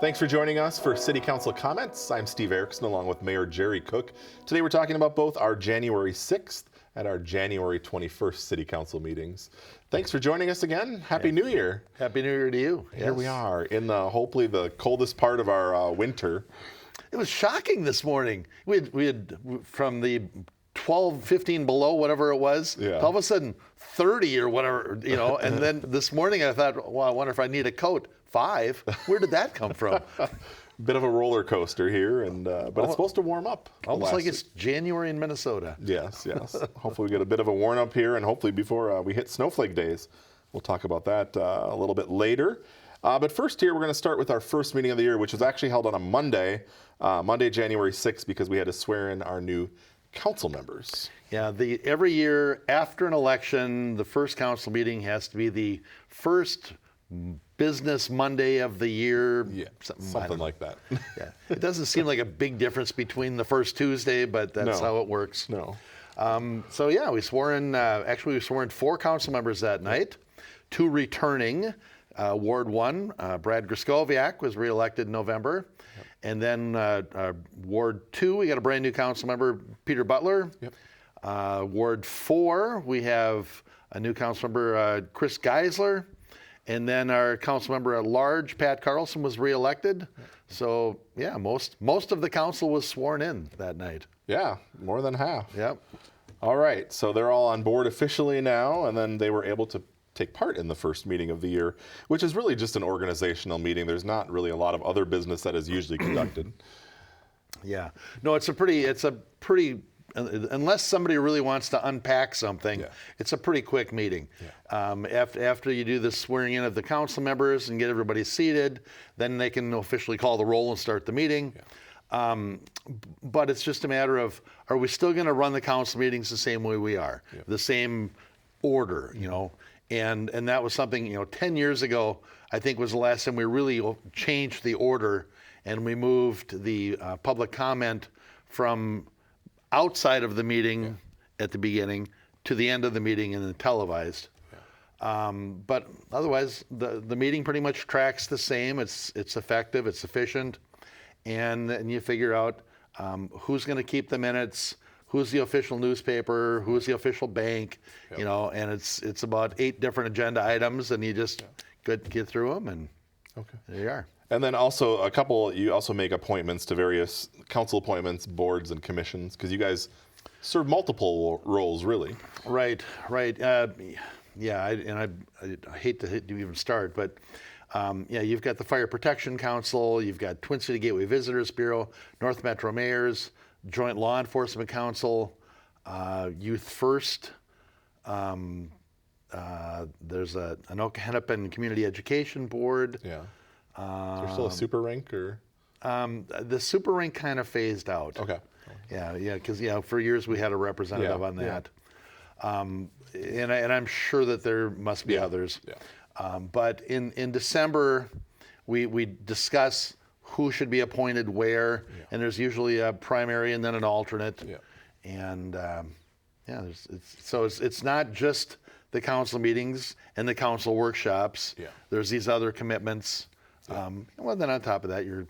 Thanks for joining us for City Council Comments. I'm Steve Erickson along with Mayor Jerry Cook. Today we're talking about both our January 6th and our January 21st City Council meetings. Thanks for joining us again. Happy New Year. Happy New Year to you. Here we are in hopefully the coldest part of our winter. It was shocking this morning. We had from the 12, 15 below, whatever it was, to all of a sudden 30 or whatever, and then this morning I thought, well, I wonder if I need a coat. 5? Where did that come from? Bit of a roller coaster here, but it's supposed to warm up. Almost like it's January in Minnesota. Yes. Hopefully we get a bit of a warm up here, and hopefully before we hit snowflake days. We'll talk about that a little bit later. But first here, we're going to start with our first meeting of the year, which was actually held on a Monday, January 6th, because we had to swear in our new council members. Yeah, every year after an election, the first council meeting has to be the first business Monday of the year. Yeah, something like that. Yeah, it doesn't seem like a big difference between the first Tuesday, but that's how it works. No. So yeah, we swore in. Actually, we swore in 4 council members that night. 2 returning. Ward 1, Brad Griskoviak was reelected in November, and then Ward 2, we got a brand new council member, Peter Butler. Ward 4, we have a new council member, Chris Geisler. And then our council member at large, Pat Carlson, was reelected. So yeah, most of the council was sworn in that night. Yeah, more than half. Yep. All right, so they're all on board officially now, and then they were able to take part in the first meeting of the year, which is really just an organizational meeting. There's not really a lot of other business that is usually conducted. Yeah. No, it's a pretty, unless somebody really wants to unpack something, it's a pretty quick meeting. After you do the swearing in of the council members and get everybody seated, then they can officially call the roll and start the meeting. But it's just a matter of, are we still going to run the council meetings the same way we are? The same order, And that was something, 10 years ago, I think was the last time we really changed the order, and we moved the public comment from outside of the meeting at the beginning to the end of the meeting and then televised. But otherwise, the meeting pretty much tracks the same. It's effective, it's efficient, and you figure out who's going to keep the minutes, who's the official newspaper, who's the official bank, and it's about 8 different agenda items, and you just get through them, and there you are. And then also you also make appointments to various council appointments, boards, and commissions, because you guys serve multiple roles, really. Right. I hate to even start, but you've got the Fire Protection Council, you've got Twin City Gateway Visitors Bureau, North Metro Mayors, Joint Law Enforcement Council, Youth First. There's an Okehennepin Community Education Board. Yeah. Is there still a super rank, or? The super rank kind of phased out. Okay. Yeah, because for years we had a representative on that. And I'm sure that there must be others. Yeah. But in December, we discuss who should be appointed where, and there's usually a primary and then an alternate. Yeah. And it's not just the council meetings and the council workshops. Yeah. There's these other commitments. Well, then on top of that, you're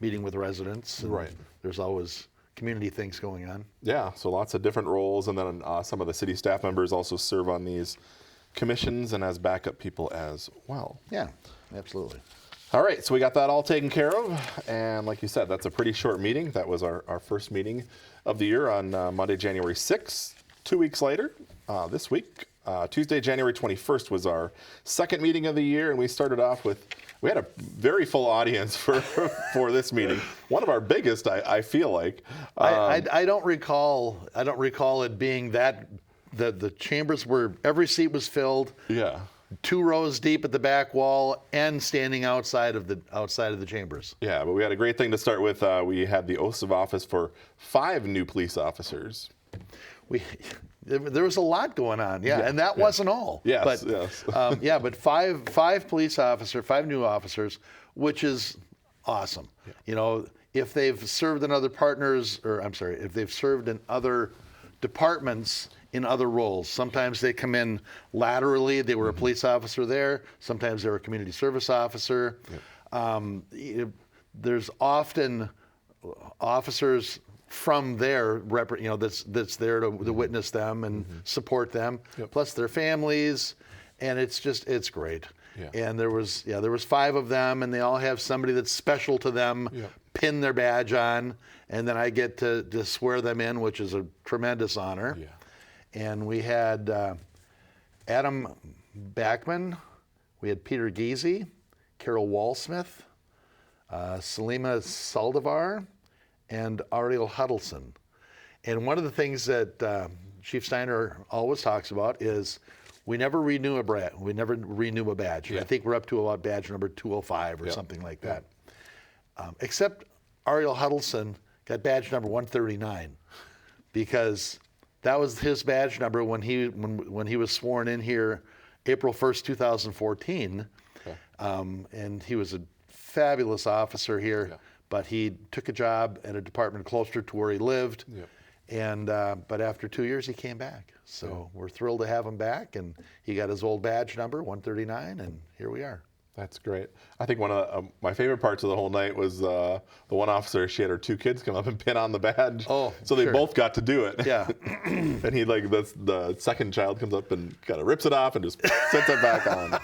meeting with residents. And there's always community things going on. Yeah, so lots of different roles, and then some of the city staff members also serve on these commissions and as backup people as well. Yeah, absolutely. All right, so we got that all taken care of, and like you said, that's a pretty short meeting. That was our first meeting of the year on Monday, January 6th. 2 weeks later, this week, Tuesday, January 21st was our second meeting of the year, and we started off with, we had a very full audience for this meeting. One of our biggest, I feel like. I don't recall it being that, the chambers were, every seat was filled. Yeah. 2 rows deep at the back wall and standing outside of the chambers. Yeah, but we had a great thing to start with. We had the oaths of office for 5 new police officers. There was a lot going on, and that wasn't all. Yes, but 5 police officers, 5 new officers, which is awesome. Yeah. If they've served in other if they've served in other departments in other roles. Sometimes they come in laterally. They were a police officer there. Sometimes they were a community service officer. Yeah. there's often officers from there, that's there to witness them and support them, plus their families, and it's great. Yeah. And there was 5 of them, and they all have somebody that's special to them, pin their badge on, and then I get to swear them in, which is a tremendous honor. Yeah. And we had Adam Backman, we had Peter Giese, Carol Walsmith, Selima Saldivar, and Ariel Huddleston. And one of the things that Chief Steiner always talks about is we never renew a badge. Yeah. I think we're up to about badge number 205 or something like that. Except Ariel Huddleston got badge number 139 because that was his badge number when he was sworn in here April 1st, 2014. Okay. And he was a fabulous officer here, but he took a job at a department closer to where he lived. And but after 2 years, he came back. So we're thrilled to have him back, and he got his old badge number, 139, and here we are. That's great. I think one of my favorite parts of the whole night was the one officer. She had her 2 kids come up and pin on the badge. Oh, so they sure. both got to do it. Yeah. And he the second child comes up and kind of rips it off and just sets it back on.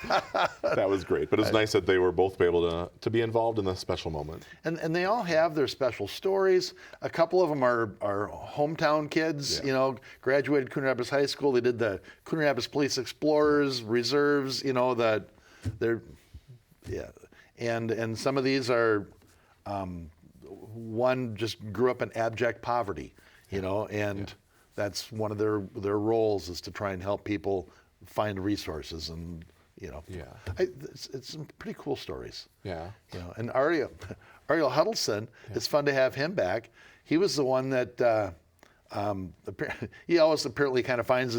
That was great. But it was nice that they were both able to be involved in this special moment. And they all have their special stories. A couple of them are hometown kids. Graduated Coon Rapids High School. They did the Coon Rapids Police Explorers, Reserves. They're. Yeah, and some of these are, one just grew up in abject poverty, and that's one of their roles is to try and help people find resources, and it's some pretty cool stories. Yeah. And Ariel Huddleston, it's fun to have him back. He was the one that he always apparently kind of finds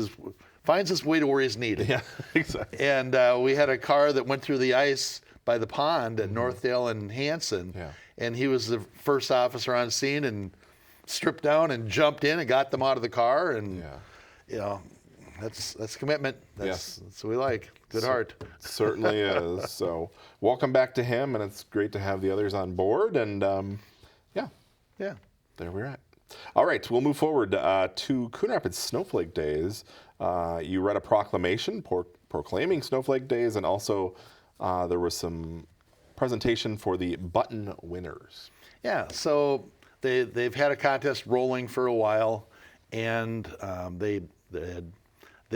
his way to where he's needed. Yeah, exactly. And we had a car that went through the ice by the pond at Northdale and Hanson, and he was the first officer on scene and stripped down and jumped in and got them out of the car, and that's commitment. That's what we like. Good heart. Certainly is. So welcome back to him, and it's great to have the others on board. And there we're at. All right, we'll move forward to Coon Rapids Snowflake Days. You read a proclamation proclaiming Snowflake Days, and also there was some presentation for the button winners. Yeah, so they've had a contest rolling for a while, and they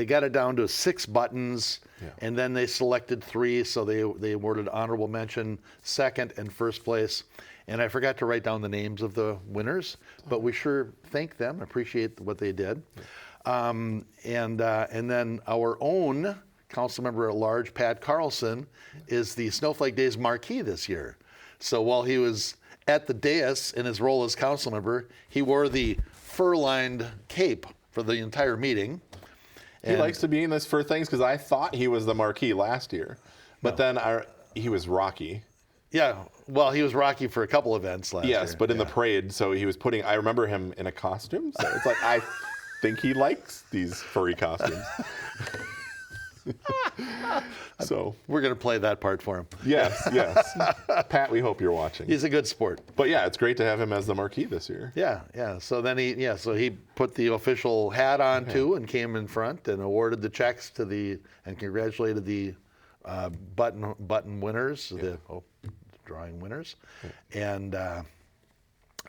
got it down to 6 buttons, and then they selected 3, so they awarded honorable mention, second, and first place. And I forgot to write down the names of the winners, but we sure thank them, appreciate what they did. And then our own council member at large, Pat Carlson, is the Snowflake Days marquee this year. So while he was at the dais in his role as council member, he wore the fur-lined cape for the entire meeting. He likes to be in this for things because I thought he was the marquee last year, but then he was Rocky. Yeah, well, he was Rocky for a couple events last year. Yes, but in the parade, so he was I remember him in a costume, so it's like, I think he likes these furry costumes. So we're going to play that part for him. Yes. Pat, we hope you're watching. He's a good sport. But yeah, it's great to have him as the marquee this year. Yeah. So then he put the official hat on too, and came in front and awarded the checks and congratulated the button winners, the drawing winners, and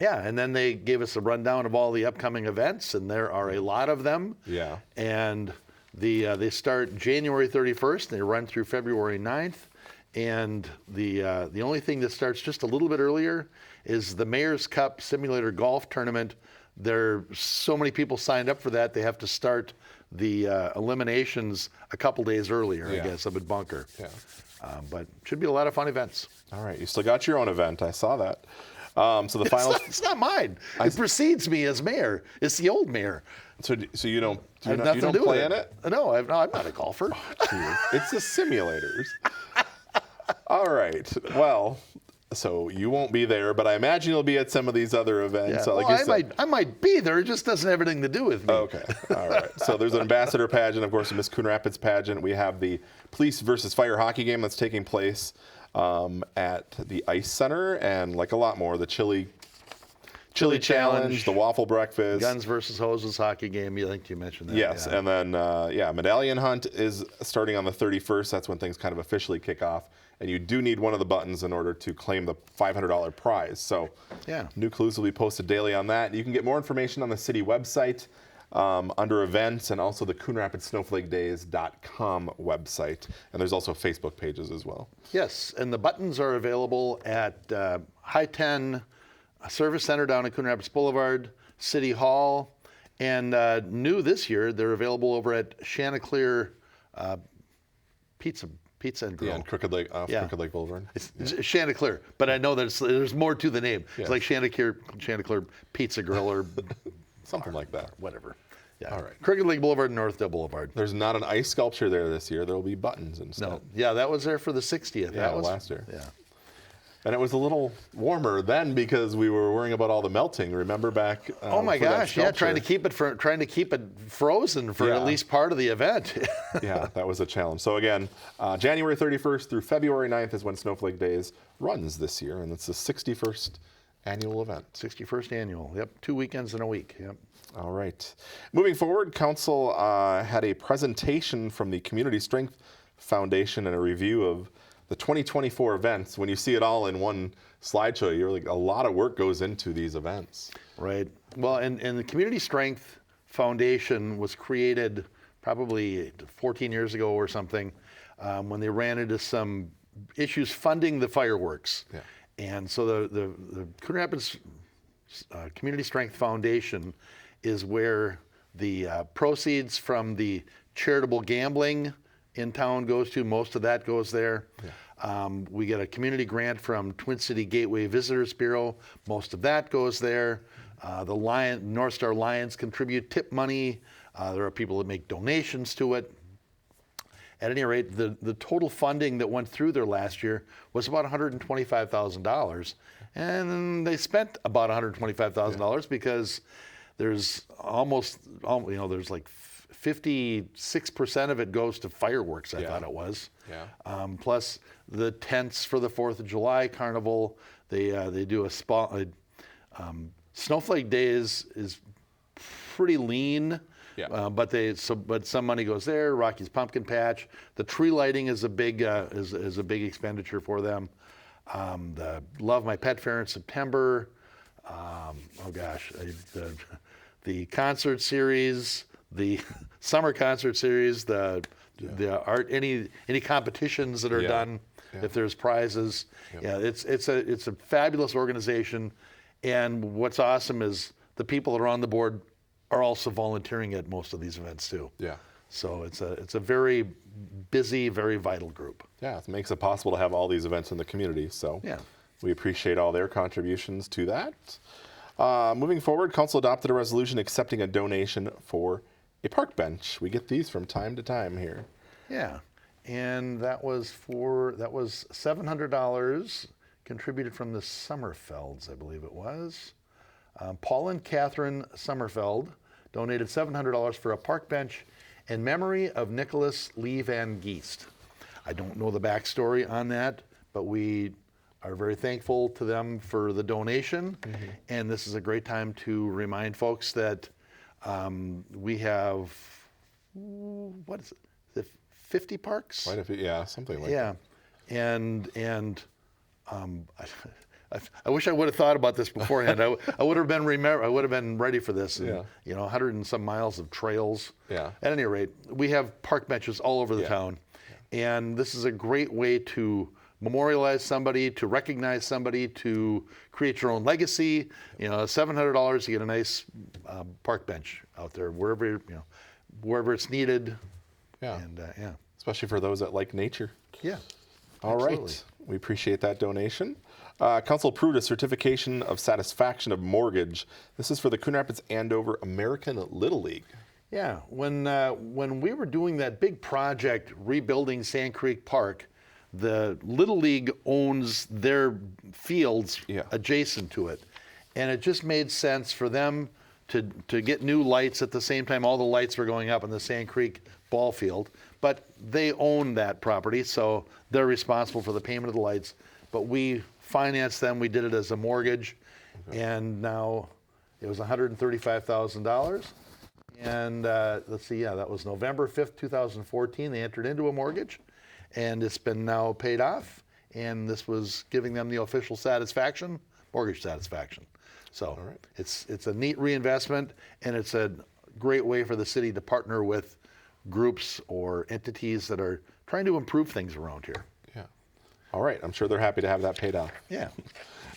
then they gave us a rundown of all the upcoming events, and there are a lot of them. Yeah. And they start January 31st, and they run through February 9th. And the only thing that starts just a little bit earlier is the Mayor's Cup Simulator Golf Tournament. There are so many people signed up for that, they have to start the eliminations a couple days earlier, I guess, up at Bunker. Yeah. But it should be a lot of fun events. All right. You still got your own event. I saw that. So the finals. It's not mine. It precedes me as mayor. It's the old mayor. So you don't I have nothing to do play with in it? No, I'm not a golfer. It's the simulators. All right. Well, so you won't be there, but I imagine you'll be at some of these other events. Yeah. So like I might be there. It just doesn't have anything to do with me. Okay. All right. So there's an ambassador pageant, of course, a Miss Coon Rapids pageant. We have the police versus fire hockey game that's taking place at the Ice Center, and like a lot more, the Chili Challenge, the Waffle Breakfast. Guns versus Hoses hockey game. I think you mentioned that. Yes, yeah. and then, Medallion Hunt is starting on the 31st. That's when things kind of officially kick off. And you do need one of the buttons in order to claim the $500 prize. So new clues will be posted daily on that. You can get more information on the city website under events, and also the CoonRapidsSnowflakeDays.com website. And there's also Facebook pages as well. Yes, and the buttons are available at High 10 Service Center down at Coon Rapids Boulevard, City Hall, and new this year, they're available over at Chanticleer Pizza and Grill. Yeah, on Crooked Lake Boulevard. It's Chanticleer, but I know there's more to the name. Yes. It's like Chanticleer Pizza Grill or something like that. whatever. Yeah. All right. Crooked Lake Boulevard and Northdale Boulevard. There's not an ice sculpture there this year. There will be buttons instead. No. Yeah, that was there for the 60th. Yeah, that was last year. Yeah. And it was a little warmer then because we were worrying about all the melting. Remember back? Oh my gosh! Yeah, trying to keep it frozen for at least part of the event. Yeah, that was a challenge. So again, January 31st through February 9th is when Snowflake Days runs this year, and it's the 61st annual event. 61st annual. Yep, 2 weekends in a week. Yep. All right. Moving forward, Council had a presentation from the Community Strength Foundation and a review of the 2024 events. When you see it all in one slideshow, you're like, a lot of work goes into these events. Right. Well, and the Community Strength Foundation was created probably 14 years ago or something when they ran into some issues funding the fireworks. Yeah. And so the Coon Rapids Community Strength Foundation is where the proceeds from the charitable gambling in town goes to. Most of that goes there. Yeah. We get a community grant from Twin City Gateway Visitors Bureau. Most of that goes there. The North Star Lions contribute tip money. There are people that make donations to it. At any rate, the total funding that went through there last year was about $125,000. And they spent about $125,000 because there's there's like 56% of it goes to fireworks, I thought it was. Yeah. Plus the tents for the 4th of July Carnival. They do a Snowflake Days is pretty lean. Yeah. But some money goes there. Rocky's Pumpkin Patch. The tree lighting is a big is a big expenditure for them. The Love My Pet Fair in September. The concert series, the summer concert series, the art, any competitions that are done, if there's prizes. Yeah, it's a fabulous organization, and what's awesome is the people that are on the board are also volunteering at most of these events too. Yeah. So it's a very busy, very vital group. Yeah, it makes it possible to have all these events in the community. So we appreciate all their contributions to that. Moving forward, Council adopted a resolution accepting a donation for a park bench. We get these from time to time here. Yeah, and that was $700 contributed from the Sommerfelds, I believe it was. Paul and Catherine Sommerfeld donated $700 for a park bench in memory of Nicholas Lee Van Geest. I don't know the backstory on that, but we are very thankful to them for the donation. Mm-hmm. And this is a great time to remind folks that we have, 50 parks? Quite a few, something like that. Yeah, and I wish I would have thought about this beforehand. I would have been ready for this. And, 100 and some miles of trails. Yeah. At any rate, we have park benches all over the town, and this is a great way to memorialize somebody, to recognize somebody, to create your own legacy. $700, you get a nice park bench out there wherever it's needed. Yeah. And especially for those that like nature. Yeah. All right. We appreciate that donation. Council approved a certification of satisfaction of mortgage. This is for the Coon Rapids Andover American Little League. Yeah. When we were doing that big project rebuilding Sand Creek Park, the Little League owns their fields adjacent to it. And it just made sense for them to get new lights at the same time all the lights were going up in the Sand Creek ball field. but they own that property, so they're responsible for the payment of the lights. But we financed them. We did it as a mortgage, and now it was $135,000. And let's see, that was November 5th, 2014. They entered into a mortgage, and it's been now paid off. And this was giving them the official satisfaction, mortgage satisfaction. So it's a neat reinvestment, and it's a great way for the city to partner with groups or entities that are trying to improve things around here. Yeah. All right. I'm sure they're happy to have that paid off. Yeah.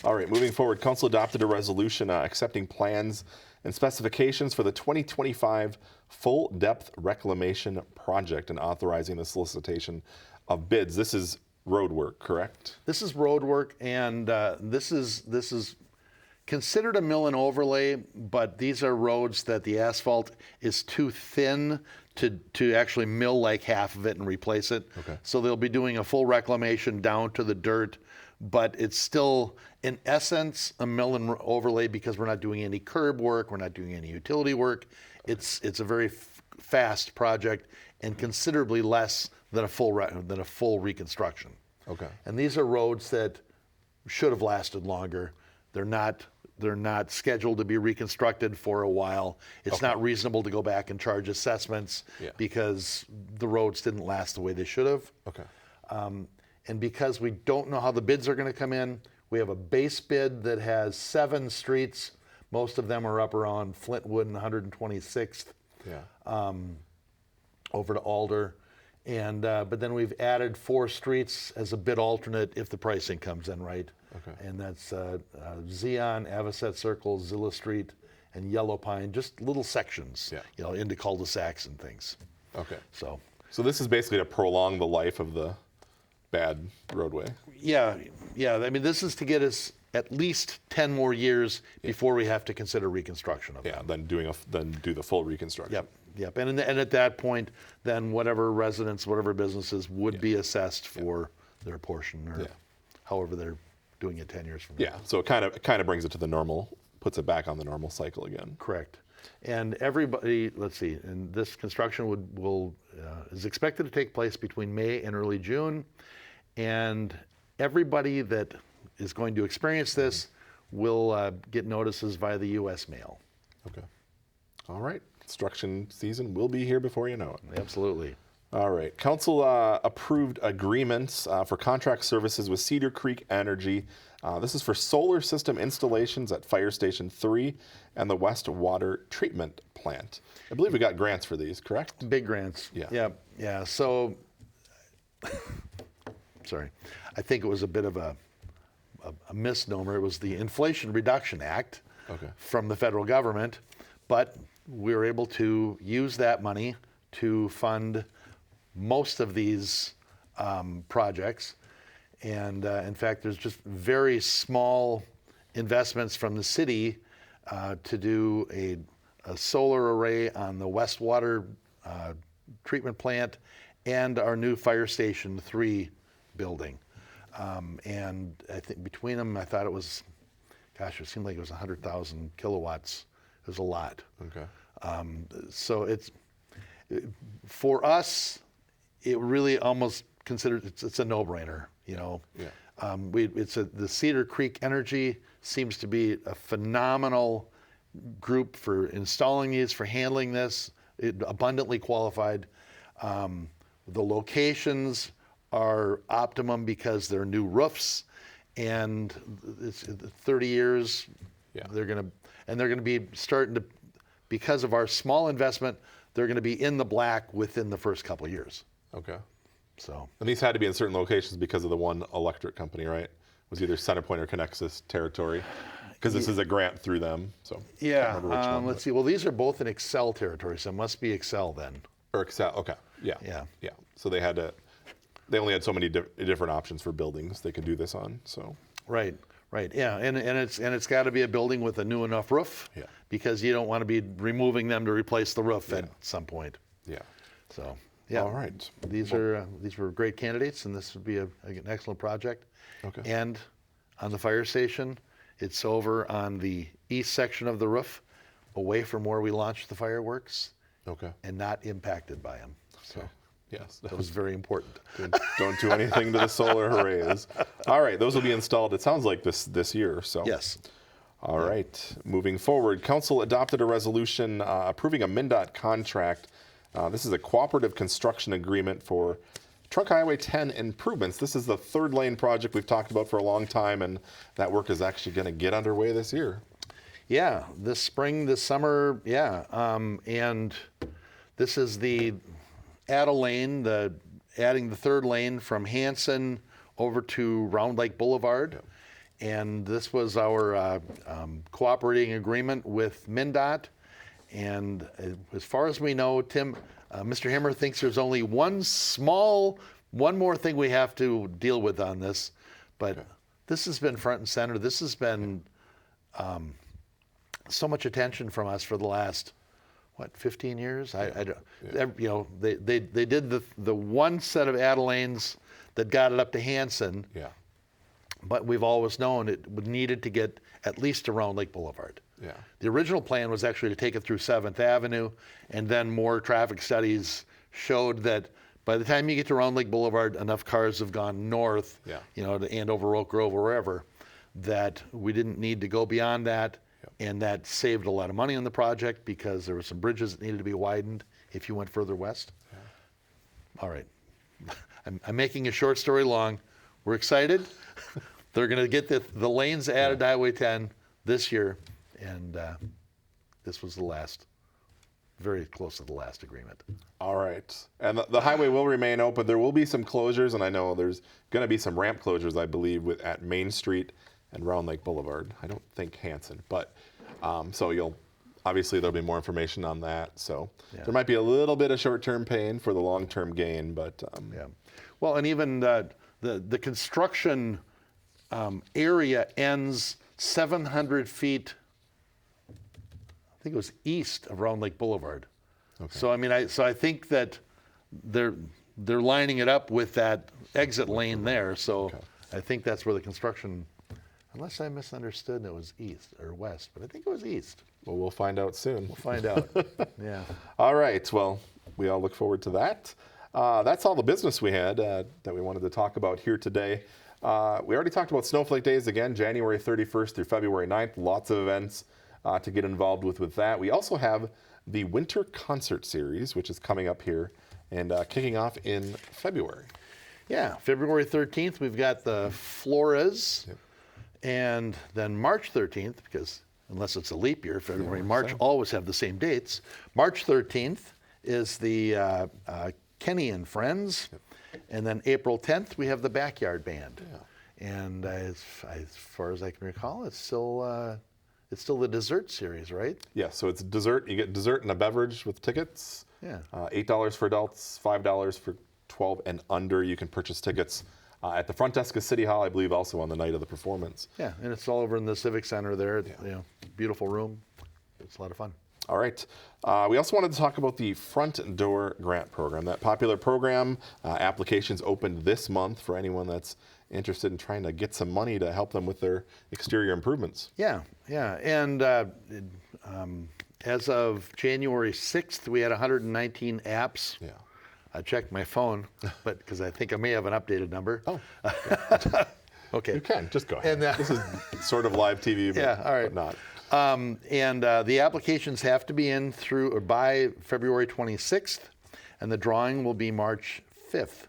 All right. Moving forward, Council adopted a resolution accepting plans and specifications for the 2025 full depth reclamation project and authorizing the solicitation of bids. This is road work, correct? This is road work, and this is considered a mill and overlay, but these are roads that the asphalt is too thin to actually mill like half of it and replace it. Okay. So they'll be doing a full reclamation down to the dirt, but it's still, in essence, a mill and overlay because we're not doing any curb work, we're not doing any utility work. It's a very fast project and considerably less than a full reconstruction. Okay. And these are roads that should have lasted longer. They're not scheduled to be reconstructed for a while. It's not reasonable to go back and charge assessments because the roads didn't last the way they should have. Okay. And because we don't know how the bids are going to come in, we have a base bid that has 7 streets. Most of them are up around Flintwood and 126th. Yeah. Over to Alder. And but then we've added 4 streets as a bid alternate if the pricing comes in right. Okay. And that's Zion, Avocet Circle, Zilla Street, and Yellow Pine, just little sections, into cul-de-sacs and things. Okay. So this is basically to prolong the life of the bad roadway. yeah. I mean, this is to get us at least 10 more years before we have to consider reconstruction of it. Yeah. Then do the full reconstruction. Yep. And at that point, then whatever residents, whatever businesses would be assessed for their portion or however they're doing it 10 years from now. Yeah. So it kind of brings it to the normal, puts it back on the normal cycle again. Correct. And everybody, let's see, and this construction is expected to take place between May and early June. And everybody that is going to experience this will get notices via the U.S. mail. Okay. All right. Construction season will be here before you know it. Absolutely. All right. Council approved agreements for contract services with Cedar Creek Energy. This is for solar system installations at Fire Station 3 and the West Water Treatment Plant. I believe we got grants for these, correct? Big grants. Yeah. So, sorry. I think it was a bit of a misnomer. It was the Inflation Reduction Act from the federal government, but we were able to use that money to fund most of these projects. And in fact, there's just very small investments from the city to do a solar array on the West Water Treatment Plant and our new Fire Station 3 building. And I think between them, I thought it seemed like it was 100,000 kilowatts. It was a lot. Okay. So for us, it really almost considered it's a no-brainer. The Cedar Creek Energy seems to be a phenomenal group for installing these, for handling this, abundantly qualified. The locations are optimum because they're new roofs, and it's 30 years. Yeah. They're going to be starting to, because of our small investment, they're going to be in the black within the first couple of years. Okay. So. And these had to be in certain locations because of the one electric company, right? It was either CenterPoint or Connexus territory, because this is a grant through them. So. Yeah. Let's see. Well, these are both in Excel territory, so it must be Excel then. Or Excel. Okay. Yeah. Yeah. So they only had so many different options for buildings they could do this on. So. Right. Yeah, and it's got to be a building with a new enough roof. Yeah. Because you don't want to be removing them to replace the roof at some point. Yeah. So. Yeah. All right. These were great candidates, and this would be an excellent project. Okay. And on the fire station, it's over on the east section of the roof, away from where we launched the fireworks. Okay. And not impacted by them. So. Yes. That was very important. Don't do anything to the solar arrays. All right, those will be installed, it sounds like this year. So Yes. All right, moving forward, Council adopted a resolution approving a MnDOT contract. This is a cooperative construction agreement for Trunk Highway 10 improvements. This is the third lane project we've talked about for a long time, and that work is actually going to get underway this year. Yeah, this spring, this summer, yeah. And this is the add a lane, adding the third lane from Hanson over to Round Lake Boulevard. Yep. And this was our cooperating agreement with MnDOT. And as far as we know, Tim, Mr. Himmer thinks there's only one more thing we have to deal with on this. But this has been front and center. This has been so much attention from us for the last, 15 years? I don't, they did the one set of add lanes that got it up to Hanson. Yeah. But we've always known it needed to get at least around Lake Boulevard. Yeah. The original plan was actually to take it through 7th Avenue, and then more traffic studies showed that by the time you get to Round Lake Boulevard, enough cars have gone north, to Andover, Oak Grove, or wherever, that we didn't need to go beyond that. Yep. And that saved a lot of money on the project because there were some bridges that needed to be widened if you went further west. Yeah. All right. I'm making a short story long. We're excited. They're going to get the lanes added to Highway 10 this year, and this was very close to the last agreement. All right. And the highway will remain open. There will be some closures, and I know there's going to be some ramp closures, I believe, at Main Street and Round Lake Boulevard. I don't think Hanson, but so obviously there'll be more information on that. So there might be a little bit of short-term pain for the long-term gain, but Well, and even the construction area ends 700 feet, I think it was east of Round Lake Boulevard. Okay. So I think that they're lining it up with that exit lane there. So I think that's where the construction, unless I misunderstood and it was east or west, but I think it was east. Well, we'll find out soon. We'll find out. Yeah. All right. Well, we all look forward to that. That's all the business we had that we wanted to talk about here today. We already talked about Snowflake Days again, January 31st through February 9th. Lots of events to get involved with that. We also have the Winter Concert Series, which is coming up here and kicking off in February. Yeah, February 13th, we've got the Flores. Yep. And then March 13th, because unless it's a leap year, February and March always have the same dates. March 13th is the Kenny and Friends. Yep. And then April 10th, we have the Backyard Band. Yeah. And as far as I can recall, it's still the dessert series, right? Yeah, so it's dessert. You get dessert and a beverage with tickets. Yeah. $8 for adults, $5 for 12 and under. You can purchase tickets at the front desk of City Hall, I believe, also on the night of the performance. Yeah, and it's all over in the Civic Center there. Beautiful room. It's a lot of fun. All right. We also wanted to talk about the Front Door Grant Program. That popular program, applications opened this month for anyone that's interested in trying to get some money to help them with their exterior improvements. Yeah. And as of January 6th, we had 119 apps. Yeah. I checked my phone, but because I think I may have an updated number. Oh. Okay. You can. Just go ahead. And, this is sort of live TV, but, all right. but not. And the applications have to be in through or by February 26th, and the drawing will be March 5th.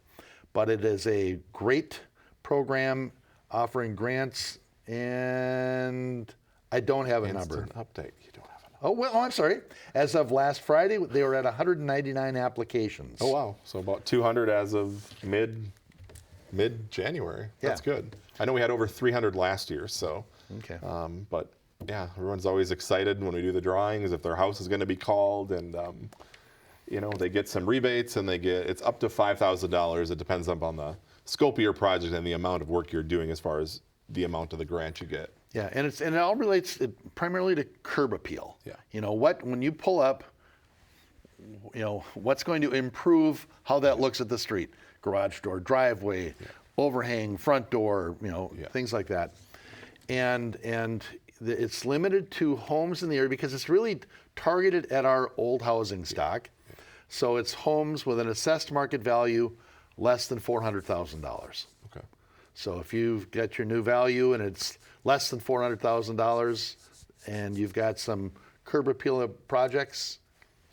But it is a great program offering grants, and I don't have a number. Update. You don't have a number. Oh, well, I'm sorry. As of last Friday, they were at 199 applications. Oh, wow. So about 200 as of mid-January. That's good. I know we had over 300 last year, so. Okay. But yeah, everyone's always excited when we do the drawings if their house is going to be called, and they get some rebates, and it's up to $5,000. It depends upon the scope of your project and the amount of work you're doing as far as the amount of the grant you get. Yeah, and it all relates primarily to curb appeal. Yeah. When you pull up, what's going to improve how that looks at the street? Garage door, driveway, overhang, front door, things like that. And it's limited to homes in the area because it's really targeted at our old housing stock. So it's homes with an assessed market value less than $400,000. Okay. So if you've got your new value and it's less than $400,000 and you've got some curb appeal projects,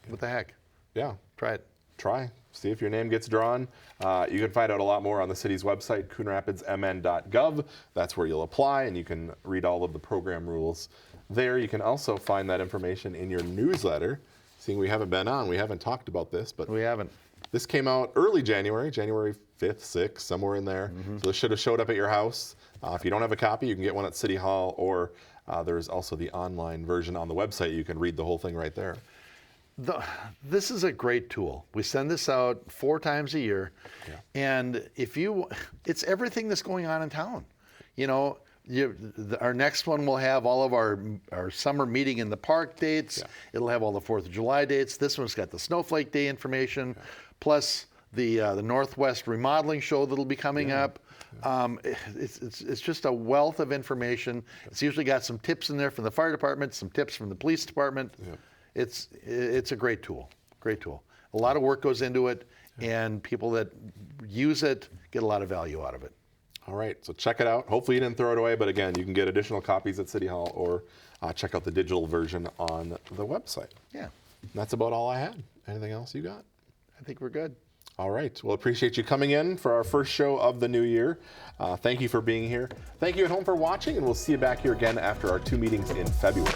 what the heck? Yeah. Try it. Try. See if your name gets drawn. You can find out a lot more on the city's website, coonrapidsmn.gov. That's where you'll apply, and you can read all of the program rules there. You can also find that information in your newsletter. Seeing we haven't been on, we haven't talked about this, but We haven't. this came out early January, January 5th, 6th, somewhere in there. So this should have showed up at your house. If you don't have a copy, you can get one at City Hall, or there's also the online version on the website. You can read the whole thing right there. This is a great tool. We send this out 4 times a year, and it's everything that's going on in town. You know, our next one will have all of our summer meeting in the park dates. It'll have all the 4th of July dates. This one's got the Snowflake Day information, plus the Northwest remodeling show that'll be coming up. It's just a wealth of information. It's usually got some tips in there from the fire department, some tips from the police department. It's a great tool. Great tool. A lot of work goes into it, and people that use it get a lot of value out of it. All right, so check it out. Hopefully you didn't throw it away, but again, you can get additional copies at City Hall, or check out the digital version on the website. Yeah. And that's about all I had. Anything else you got? I think we're good. All right. Well, appreciate you coming in for our first show of the new year. Thank you for being here. Thank you at home for watching, and we'll see you back here again after our 2 meetings in February.